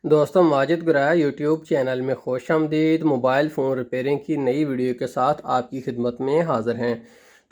दोस्तों Majid Guraya YouTube channel में खुश आमदीद। मोबाइल फ़ोन रिपेयरिंग की नई वीडियो के साथ आपकी खिदमत में हाज़िर हैं।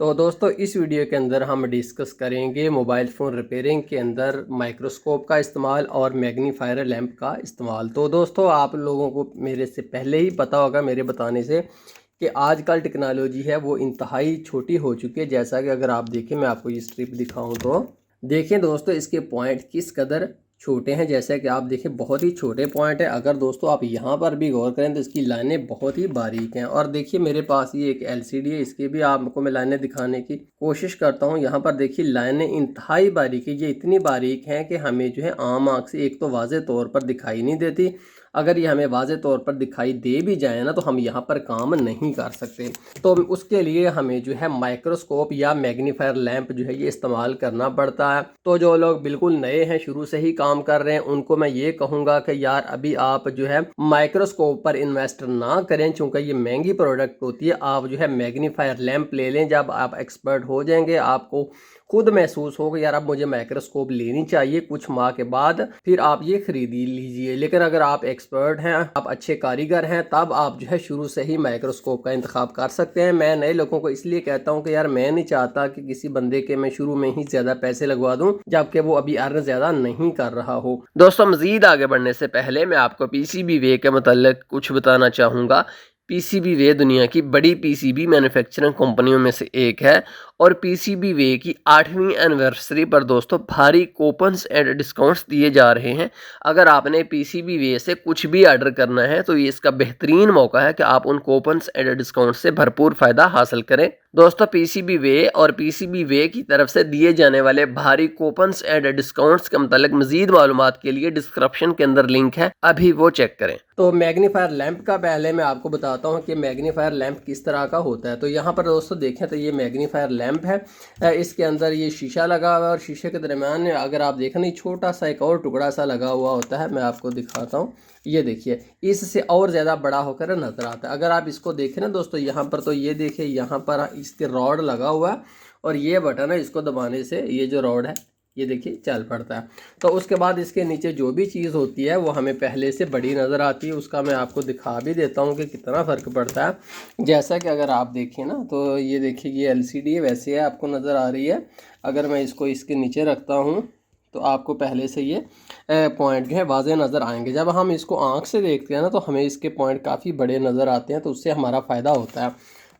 तो दोस्तों इस वीडियो के अंदर हम डिस्कस करेंगे मोबाइल फ़ोन रिपेयरिंग के अंदर माइक्रोस्कोप का इस्तेमाल और मैग्नीफायर लैंप का इस्तेमाल। तो दोस्तों आप लोगों को मेरे से पहले ही पता होगा मेरे बताने से कि आजकल टेक्नोलॉजी है वो इंतहाई छोटी हो चुकी है। जैसा कि अगर आप देखें, मैं आपको ये स्ट्रिप दिखाऊं तो देखें दोस्तों इसके पॉइंट किस कदर छोटे हैं। जैसा कि आप देखें बहुत ही छोटे पॉइंट है। अगर दोस्तों आप यहाँ पर भी गौर करें तो इसकी लाइनें बहुत ही बारीक हैं। और देखिए मेरे पास ये एक एलसीडी है, इसके भी आपको मैं लाइनें दिखाने की कोशिश करता हूँ। यहाँ पर देखिए लाइनें इंतहाई बारीक है, ये इतनी बारीक हैं कि हमें जो है आम आँख से एक तो वाज़े तौर पर दिखाई नहीं देती। अगर ये हमें वाज़े तौर पर दिखाई दे भी जाए ना तो हम यहाँ पर काम नहीं कर सकते। तो उसके लिए हमें जो है माइक्रोस्कोप या मैग्नीफायर लैंप जो है ये इस्तेमाल करना पड़ता है। तो जो लोग बिल्कुल नए हैं, शुरू से ही काम कर रहे हैं, उनको मैं ये कहूँगा कि यार अभी आप जो है माइक्रोस्कोप पर इन्वेस्ट ना करें, चूँकि ये महंगी प्रोडक्ट होती है। आप जो है मैग्नीफायर लैंप ले लें। जब आप एक्सपर्ट हो जाएंगे आपको खुद महसूस होगा यार अब मुझे माइक्रोस्कोप लेनी चाहिए, कुछ माह के बाद फिर आप ये खरीद लीजिए। लेकिन अगर आप एक्सपर्ट हैं, आप अच्छे कारीगर हैं, तब आप जो है शुरू से ही माइक्रोस्कोप का इंतखाब कर सकते हैं। मैं नए लोगों को इसलिए कहता हूं कि यार मैं नहीं चाहता कि किसी बंदे के मैं शुरू में ही ज्यादा पैसे लगवा दूं जबकि वो अभी अर्न ज्यादा नहीं कर रहा हो। दोस्तों मजीद आगे बढ़ने से पहले मैं आपको पीसीबी वे के मतलब कुछ बताना चाहूँगा। पीसीबी वे दुनिया की बड़ी पीसीबी मैन्युफैक्चरिंग कंपनियों में से एक है और पीसीबी वे की 8वीं एनिवर्सरी पर दोस्तों भारी कूपन्स एंड डिस्काउंट्स दिए जा रहे हैं। अगर आपने पीसीबी वे से कुछ भी ऑर्डर करना है तो ये इसका बेहतरीन मौका है कि आप उन कूपन्स एंड डिस्काउंट से भरपूर फ़ायदा हासिल करें। दोस्तों पीसीबी वे और पीसीबी वे की तरफ से दिए जाने वाले भारी कूपन्स एंड डिस्काउंट्स के मतलब मजीद मालूमात के लिए डिस्क्रिप्शन के अंदर लिंक है, अभी वो चेक करें। तो मैग्नीफायर लैंप का पहले मैं आपको बताता हूँ कि मैग्नीफायर लैंप किस तरह का होता है। तो यहाँ पर दोस्तों देखें तो ये मैग्नीफायर लैंप है, इसके अंदर ये शीशा लगा हुआ है और शीशे के दरमियान अगर आप देखें नहीं छोटा सा एक और टुकड़ा सा लगा हुआ होता है। मैं आपको दिखाता हूँ, ये देखिए इससे और ज़्यादा बड़ा होकर नज़र आता है। अगर आप इसको देखें ना दोस्तों यहाँ पर, तो ये देखिए यहाँ पर इसके रॉड लगा हुआ है और ये बटन है, इसको दबाने से ये जो रॉड है ये देखिए चल पड़ता है। तो उसके बाद इसके नीचे जो भी चीज़ होती है वो हमें पहले से बड़ी नज़र आती है। उसका मैं आपको दिखा भी देता हूँ कि कितना फ़र्क पड़ता है। जैसा कि अगर आप देखिए ना तो ये देखिए ये एलसीडी है, वैसे है आपको नज़र आ रही है। अगर मैं इसको इसके नीचे रखता हूँ तो आपको पहले से ये पॉइंट जो है वाज़े नज़र आएंगे। जब हम इसको आँख से देखते हैं ना तो हमें इसके पॉइंट काफ़ी बड़े नज़र आते हैं, तो उससे हमारा फ़ायदा होता है।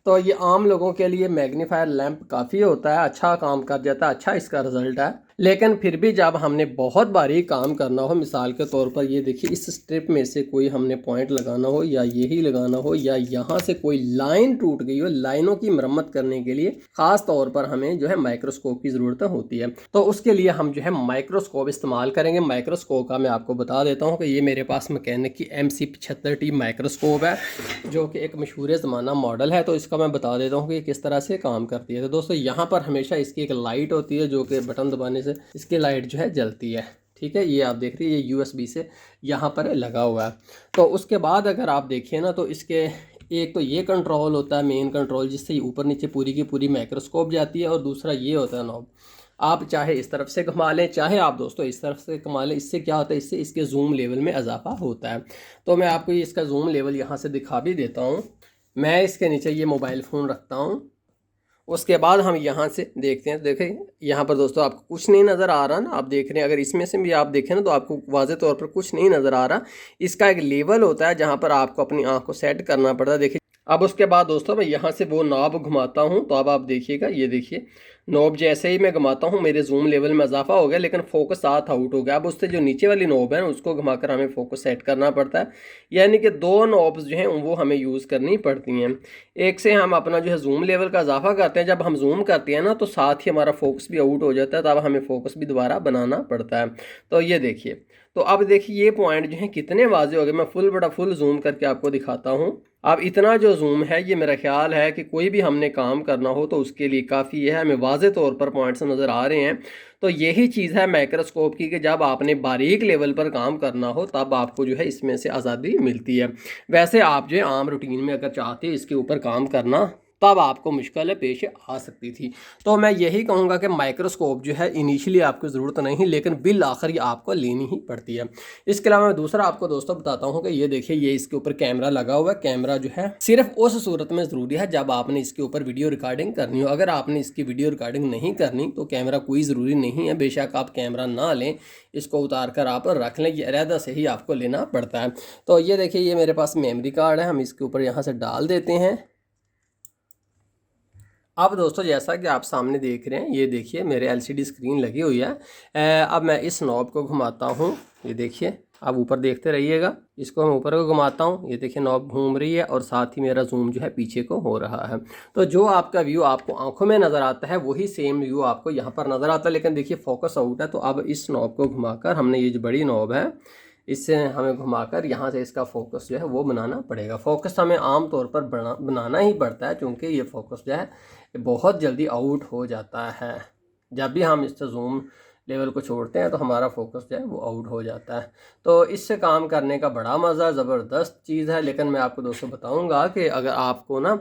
तो ये आम लोगों के लिए मैग्नीफायर लैंप काफ़ी होता है, अच्छा काम कर जाता है, अच्छा इसका रिजल्ट है। लेकिन फिर भी जब हमने बहुत बारीक काम करना हो, मिसाल के तौर पर ये देखिए इस स्ट्रिप में से कोई हमने पॉइंट लगाना हो या यही लगाना हो या यहाँ से कोई लाइन टूट गई हो, लाइनों की मरम्मत करने के लिए ख़ास तौर पर हमें जो है माइक्रोस्कोप की ज़रूरत होती है। तो उसके लिए हम जो है माइक्रोस्कोप इस्तेमाल करेंगे। माइक्रोस्कोप का मैं आपको बता देता हूँ कि ये मेरे पास मैकेनिक की MC75T माइक्रोस्कोप है जो कि एक मशहूर ज़माना मॉडल है। तो इसका मैं बता देता हूँ कि किस तरह से काम करती है। तो दोस्तों यहाँ पर हमेशा इसकी एक लाइट होती है जो कि बटन दबाने से इसकी लाइट जो है जलती है। ठीक है, ये आप देख रही है ये USB से यहाँ पर लगा हुआ है। तो उसके बाद अगर आप देखिए ना तो इसके एक तो ये कंट्रोल होता है मेन कंट्रोल जिससे ऊपर नीचे पूरी की पूरी माइक्रोस्कोप जाती है, और दूसरा ये होता है नॉब। आप चाहे इस तरफ से घुमा लें चाहे आप दोस्तों इस तरफ से घुमा लें। इससे क्या होता है, इससे इसके जूम लेवल में इजाफा होता है। तो मैं आपको इसका जूम लेवल यहाँ से दिखा भी देता हूँ। मैं इसके नीचे ये मोबाइल फ़ोन रखता हूँ, उसके बाद हम यहाँ से देखते हैं। देखें यहाँ पर दोस्तों आपको कुछ नहीं नज़र आ रहा ना, आप देख रहे हैं। अगर इसमें से भी आप देखें ना तो आपको वाज़े तौर पर कुछ नहीं नज़र आ रहा। इसका एक लेवल होता है जहाँ पर आपको अपनी आँख को सेट करना पड़ता है। देखिए अब उसके बाद दोस्तों मैं यहाँ से वो नॉब घुमाता हूँ तो अब आप देखिएगा, ये देखिए नॉब जैसे ही मैं घुमाता हूँ मेरे जूम लेवल में इजाफा हो गया, लेकिन फोकस साथ आउट हो गया। अब उससे जो नीचे वाली नॉब है उसको घुमाकर हमें फोकस सेट करना पड़ता है। यानी कि दो नॉब्स जो हैं वो हमें यूज़ करनी पड़ती हैं। एक से हम अपना जो है जूम लेवल का इजाफा करते हैं, जब हम जूम करते हैं ना तो साथ ही हमारा फोकस भी आउट हो जाता है, तब हमें फोकस भी दोबारा बनाना पड़ता है। तो ये देखिए, तो अब देखिए ये पॉइंट जो है कितने वाजे हो गए। मैं फुल जूम करके आपको दिखाता हूँ। अब इतना जो जूम है ये मेरा ख्याल है कि कोई भी हमने काम करना हो तो उसके लिए काफ़ी है। हमें वाज़े तौर पर पॉइंट्स नज़र आ रहे हैं। तो यही चीज़ है माइक्रोस्कोप की कि जब आपने बारीक लेवल पर काम करना हो तब आपको जो है इसमें से आज़ादी मिलती है। वैसे आप जो है आम रूटीन में अगर चाहते हैं इसके ऊपर काम करना तब आपको मुश्किलें पेश आ सकती थी। तो मैं यही कहूँगा कि माइक्रोस्कोप जो है इनिशियली आपको ज़रूरत नहीं, लेकिन बिल आखिर आपको लेनी ही पड़ती है। इसके अलावा मैं दूसरा आपको दोस्तों बताता हूँ कि ये देखिए, ये इसके ऊपर कैमरा लगा हुआ है। कैमरा जो है सिर्फ उस सूरत में ज़रूरी है जब आपने इसके ऊपर वीडियो रिकॉर्डिंग करनी हो। अगर आपने इसकी वीडियो रिकॉर्डिंग नहीं करनी तो कैमरा कोई ज़रूरी नहीं है। बेशक आप कैमरा ना लें, इसको उतार कर आप रख लें, ये अलहदा से ही आपको लेना पड़ता है। तो ये देखिए, ये मेरे पास मेमोरी कार्ड है, हम इसके ऊपर यहाँ से डाल देते हैं। अब दोस्तों जैसा कि आप सामने देख रहे हैं, ये देखिए मेरे एलसीडी स्क्रीन लगी हुई है। अब मैं इस नॉब को घुमाता हूँ, ये देखिए, आप ऊपर देखते रहिएगा। इसको मैं ऊपर को घुमाता हूँ, ये देखिए नॉब घूम रही है और साथ ही मेरा जूम जो है पीछे को हो रहा है। तो जो आपका व्यू आपको आंखों में नज़र आता है वही सेम व्यू आपको यहाँ पर नज़र आता है। लेकिन देखिए फोकस आउट है, तो अब इस नॉब को घुमाकर, हमने ये जो बड़ी नॉब है इससे हमें घुमाकर यहाँ से इसका फोकस जो है वो बनाना पड़ेगा। फोकस हमें आम तौर पर बनाना ही पड़ता है, क्योंकि ये फोकस जो है बहुत जल्दी आउट हो जाता है। जब भी हम इससे जूम लेवल को छोड़ते हैं तो हमारा फोकस जो है वो आउट हो जाता है। तो इससे काम करने का बड़ा मज़ा, ज़बरदस्त चीज़ है। लेकिन मैं आपको दोस्तों बताऊंगा कि अगर आपको ना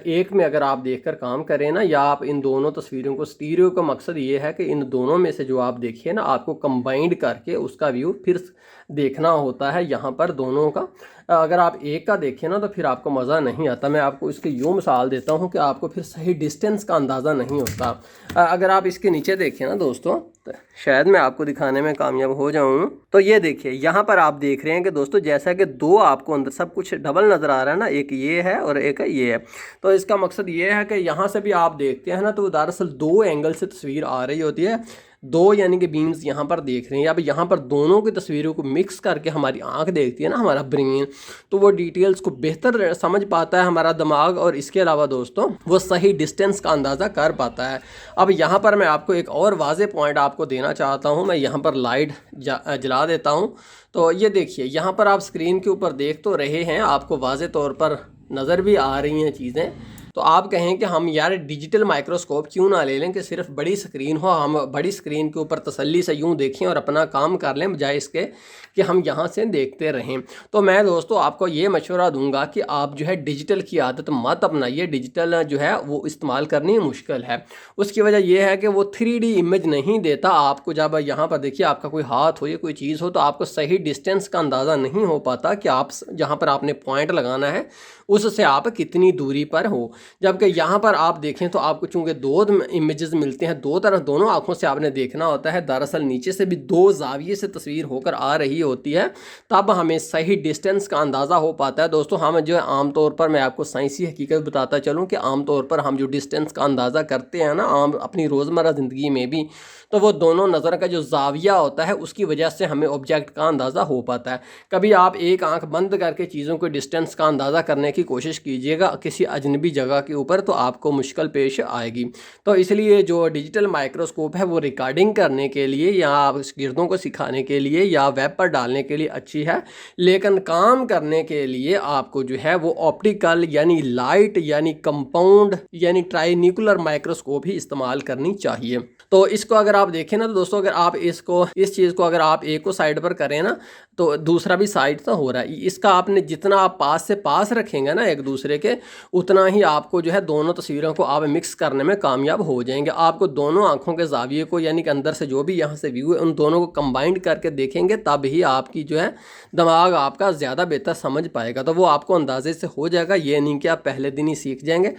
एक में अगर आप देखकर काम करें ना, या आप इन दोनों तस्वीरों को, स्टीरियो का मकसद ये है कि इन दोनों में से जो आप देखिए ना, आपको कंबाइंड करके उसका व्यू फिर देखना होता है यहाँ पर दोनों का। अगर आप एक का देखें ना तो फिर आपको मज़ा नहीं आता। मैं आपको इसकी यूँ मिसाल देता हूँ कि आपको फिर सही डिस्टेंस का अंदाज़ा नहीं होता। अगर आप इसके नीचे देखें ना दोस्तों, तो शायद मैं आपको दिखाने में कामयाब हो जाऊँ। तो ये देखिए, यहाँ पर आप देख रहे हैं कि दोस्तों जैसा कि दो आपको अंदर सब कुछ डबल नज़र आ रहा है ना, एक ये है और एक ये है। तो इसका मकसद ये है कि यहाँ से भी आप देखते हैं ना, तो दरअसल दो एंगल से तस्वीर आ रही होती है। दो यानी कि बीम्स यहाँ पर देख रहे हैं। अब यहाँ पर दोनों की तस्वीरों को मिक्स करके हमारी आंख देखती है ना, हमारा ब्रेन, तो वो डिटेल्स को बेहतर समझ पाता है हमारा दिमाग, और इसके अलावा दोस्तों वो सही डिस्टेंस का अंदाज़ा कर पाता है। अब यहाँ पर मैं आपको एक और वाज़े पॉइंट आपको देना चाहता हूँ। मैं यहाँ पर लाइट जला देता हूँ। तो ये देखिए, यहाँ पर आप स्क्रीन के ऊपर देख तो रहे हैं, आपको वाज़े तौर पर नज़र भी आ रही हैं चीज़ें। तो आप कहें कि हम यार डिजिटल माइक्रोस्कोप क्यों ना ले लें कि सिर्फ बड़ी स्क्रीन हो, हम बड़ी स्क्रीन के ऊपर तसल्ली से यूं देखें और अपना काम कर लें, बजाय इसके कि हम यहाँ से देखते रहें। तो मैं दोस्तों आपको ये मशवरा दूंगा कि आप जो है डिजिटल की आदत मत अपनाइए। डिजिटल जो है वो इस्तेमाल करनी मुश्किल है। उसकी वजह यह है कि वो 3D इमेज नहीं देता आपको। जब यहाँ पर देखिए आपका कोई हाथ हो या कोई चीज़ हो, तो आपको सही डिस्टेंस का अंदाज़ा नहीं हो पाता कि आप जहाँ पर आपने पॉइंट लगाना है उससे आप कितनी दूरी पर हो। जबकि यहाँ पर आप देखें तो आपको चूँकि दो इमेजेस मिलते हैं, दो तरफ, दोनों आंखों से आपने देखना होता है। दरअसल नीचे से भी दो जाविये से तस्वीर होकर आ रही होती है, तब हमें सही डिस्टेंस का अंदाज़ा हो पाता है। दोस्तों हम जो है आमतौर पर, मैं आपको साइंसी हकीकत बताता चलूँ कि आमतौर पर हम जो डिस्टेंस का अंदाज़ा करते हैं ना आम अपनी रोज़मर्रा ज़िंदगी में भी, तो वो दोनों नज़र का जो जाविया होता है उसकी वजह से हमें ऑब्जेक्ट का अंदाज़ा हो पाता है। कभी आप एक आंख बंद करके चीज़ों को डिस्टेंस का अंदाज़ा करने की कोशिश कीजिएगा किसी अजनबी जगह के ऊपर, तो आपको मुश्किल पेश आएगी। तो इसलिए जो डिजिटल माइक्रोस्कोप है वो रिकॉर्डिंग करने के लिए या गिरदों को सिखाने के लिए या वेब पर डालने के लिए अच्छी है, लेकिन काम करने के लिए आपको जो है वो ऑप्टिकल यानी लाइट यानी कंपाउंड यानी ट्राइन्यूकुलर माइक्रोस्कोप ही इस्तेमाल करनी चाहिए। तो इसको अगर आप देखें ना, तो दोस्तों अगर आप इस चीज़ को अगर आप एक को साइड पर करें ना, तो दूसरा भी साइड तो हो रहा है। इसका आपने जितना आप पास से पास रखेंगे ना एक दूसरे के, उतना ही आपको जो है दोनों तस्वीरों को आप मिक्स करने में कामयाब हो जाएंगे। आपको दोनों आंखों के जाविये को यानी कि अंदर से जो भी यहाँ से व्यू है उन दोनों को कंबाइंड करके देखेंगे, तब ही आपकी जो है दिमाग आपका ज़्यादा बेहतर समझ पाएगा। तो वो आपको अंदाजे से हो जाएगा। ये नहीं कि आप पहले दिन ही सीख जाएंगे,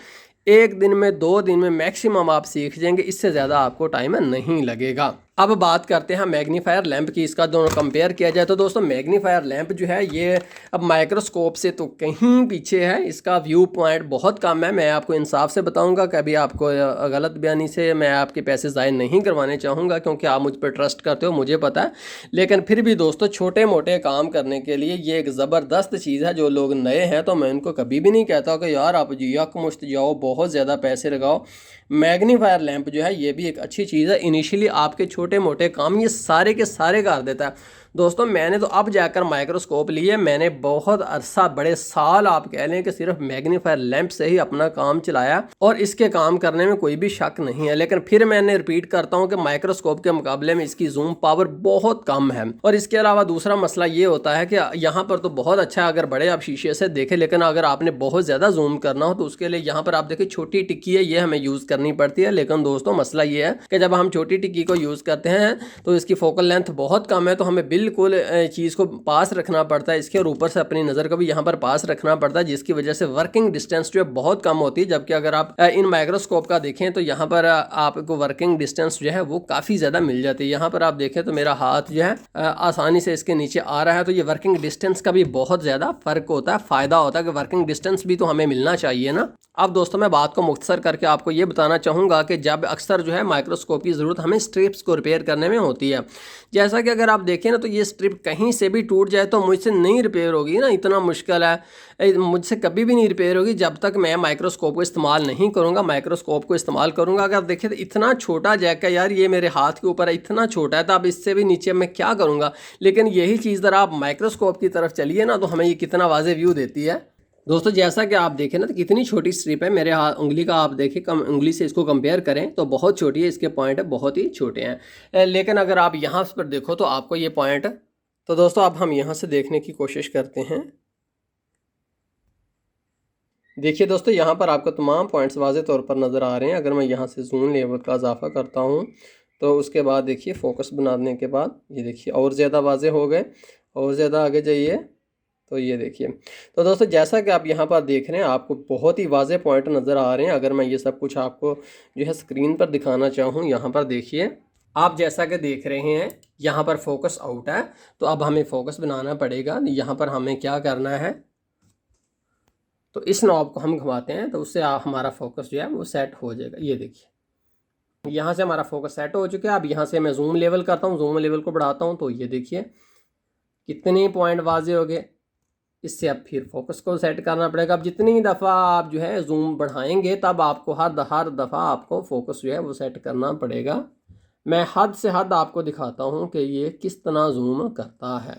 एक दिन में 2 दिन में मैक्सिमम आप सीख जाएंगे, इससे ज़्यादा आपको टाइम नहीं लगेगा। अब बात करते हैं मैग्नीफायर लैंप की। इसका दोनों कंपेयर किया जाए तो दोस्तों मैग्नीफायर लैंप जो है ये अब माइक्रोस्कोप से तो कहीं पीछे है। इसका व्यू पॉइंट बहुत कम है। मैं आपको इंसाफ से बताऊंगा, कभी आपको गलत बयानी से मैं आपके पैसे ज़ाय नहीं करवाने चाहूँगा, क्योंकि आप मुझ पर ट्रस्ट करते हो, मुझे पता है। लेकिन फिर भी दोस्तों छोटे मोटे काम करने के लिए ये एक ज़बरदस्त चीज़ है। जो लोग नए हैं तो मैं उनको कभी भी नहीं कहता कि यार आप जी यकमुश्त जाओ बहुत ज़्यादा पैसे लगाओ। मैग्नीफायर लैंप जो है ये भी एक अच्छी चीज़ है। इनिशियली आपके छोटे मोटे काम ये सारे के सारे कर देता है। दोस्तों मैंने तो अब जाकर माइक्रोस्कोप लिए, मैंने बहुत अरसा, बड़े साल आप कह लें कि सिर्फ मैग्नीफायर लैंप से ही अपना काम चलाया और इसके काम करने में कोई भी शक नहीं है। लेकिन फिर मैंने रिपीट करता हूं कि माइक्रोस्कोप के मुकाबले में इसकी जूम पावर बहुत कम है। और इसके अलावा दूसरा मसला ये होता है कि यहाँ पर तो बहुत अच्छा अगर बड़े आप शीशे से देखें, लेकिन अगर आपने बहुत ज़्यादा जूम करना हो तो उसके लिए यहाँ पर आप देखिए छोटी टिक्की है, ये हमें यूज़ करनी पड़ती है। लेकिन दोस्तों मसला ये है कि जब हम छोटी टिक्की को यूज़ करते हैं तो इसकी फोकल लेंथ बहुत कम है, तो हमें बिल्कुल चीज़ को पास रखना पड़ता है इसके, और ऊपर से अपनी नज़र को भी यहाँ पर पास रखना पड़ता है, जिसकी वजह से वर्किंग डिस्टेंस जो है बहुत कम होती है। जबकि अगर आप इन माइक्रोस्कोप का देखें तो यहाँ पर आपको वर्किंग डिस्टेंस जो है वो काफ़ी ज़्यादा मिल जाती है। यहाँ पर आप देखें तो मेरा हाथ जो है आसानी से इसके नीचे आ रहा है, तो ये वर्किंग डिस्टेंस का भी बहुत ज़्यादा फ़र्क होता है, फ़ायदा होता है कि वर्किंग डिस्टेंस भी तो हमें मिलना चाहिए ना। अब दोस्तों मैं बात को मुख्तसर करके आपको ये बताना चाहूँगा कि जब अक्सर जो है माइक्रोस्कोप की ज़रूरत हमें स्ट्रिप्स को रिपेयर करने में होती है। जैसा कि अगर आप देखें ना तो ये स्ट्रिप कहीं से भी टूट जाए तो मुझसे नहीं रिपेयर होगी ना, इतना मुश्किल है, मुझसे कभी भी नहीं रिपेयर होगी जब तक मैं माइक्रोस्कोप को इस्तेमाल नहीं करूँगा। माइक्रोस्कोप को इस्तेमाल करूँगा, अगर देखें तो इतना छोटा जैक है यार, ये मेरे हाथ के ऊपर है, इतना छोटा है, तो अब इससे भी नीचे मैं क्या करूँगा। लेकिन यही चीज़ ज़रा आप माइक्रोस्कोप की तरफ चलिए ना तो हमें ये कितना वाज़े व्यू देती है। दोस्तों जैसा कि आप देखें ना तो कितनी छोटी स्ट्रिप है, मेरे हाथ उंगली का आप देखें, कम उंगली से इसको कंपेयर करें तो बहुत छोटी है, इसके पॉइंट है बहुत ही छोटे हैं। लेकिन अगर आप यहाँ पर देखो तो आपको ये पॉइंट, तो दोस्तों अब हम यहाँ से देखने की कोशिश करते हैं। देखिए दोस्तों यहाँ पर आपको तमाम पॉइंट्स वाज़े तौर पर नज़र आ रहे हैं। अगर मैं यहाँ से जूम लेवल का इजाफा करता हूँ तो उसके बाद देखिए फोकस बनाने के बाद ये देखिए और ज़्यादा वाज़े हो गए, और ज़्यादा आगे जाइए तो ये देखिए। तो दोस्तों जैसा कि आप यहाँ पर देख रहे हैं आपको बहुत ही वाज़े पॉइंट नज़र आ रहे हैं। अगर मैं ये सब कुछ आपको जो है स्क्रीन पर दिखाना चाहूँ, यहाँ पर देखिए आप जैसा कि देख रहे हैं यहाँ पर फोकस आउट है, तो अब हमें फोकस बनाना पड़ेगा। यहाँ पर हमें क्या करना है, तो इस नॉब को हम घुमाते हैं तो उससे हमारा फोकस जो है वो सेट हो जाएगा। ये देखिए यहाँ से हमारा फोकस सेट हो चुका है। अब यहाँ से मैं जूम लेवल करता हूँ, जूम लेवल को बढ़ाता हूँ तो ये देखिए कितने पॉइंट वाजे हो गए। इससे अब फिर फोकस को सेट करना पड़ेगा। अब जितनी दफ़ा आप जो है जूम बढ़ाएंगे तब आपको हर दफ़ा आपको फोकस जो है वो सेट करना पड़ेगा। मैं हद से हद आपको दिखाता हूँ कि ये किस तरह जूम करता है।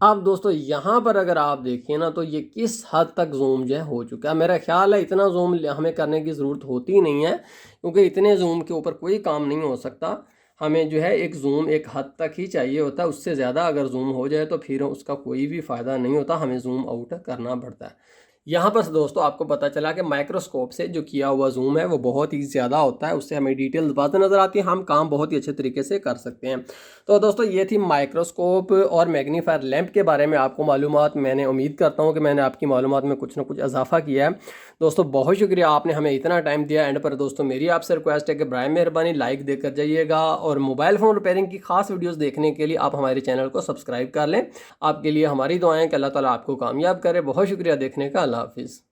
अब दोस्तों यहाँ पर अगर आप देखिए ना तो ये किस हद तक जूम जो है हो चुका है। मेरा ख्याल है इतना जूम हमें करने की ज़रूरत होती नहीं है, क्योंकि इतने जूम के ऊपर कोई काम नहीं हो सकता। हमें जो है एक जूम एक हद तक ही चाहिए होता है, उससे ज़्यादा अगर जूम हो जाए तो फिर उसका कोई भी फ़ायदा नहीं होता, हमें जूम आउट करना पड़ता है। यहाँ पर दोस्तों आपको पता चला कि माइक्रोस्कोप से जो किया हुआ जूम है वो बहुत ही ज़्यादा होता है, उससे हमें डिटेल्स बातें नज़र आती हैं, हम काम बहुत ही अच्छे तरीके से कर सकते हैं। तो दोस्तों ये थी माइक्रोस्कोप और मैग्नीफायर लैंप के बारे में आपको मालूमात। मैंने उम्मीद करता हूँ कि मैंने आपकी मालूमात में कुछ ना कुछ इजाफा किया है। दोस्तों बहुत शुक्रिया आपने हमें इतना टाइम दिया। एंड पर दोस्तों मेरी आपसे रिक्वेस्ट है कि बराए मेहरबानी लाइक देकर जाइएगा, और मोबाइल फ़ोन रिपेयरिंग की खास वीडियोस देखने के लिए आप हमारे चैनल को सब्सक्राइब कर लें। आपके लिए हमारी दुआएं कि अल्लाह ताला आपको कामयाब करे। बहुत शुक्रिया देखने का। अल्लाह हाफिज़।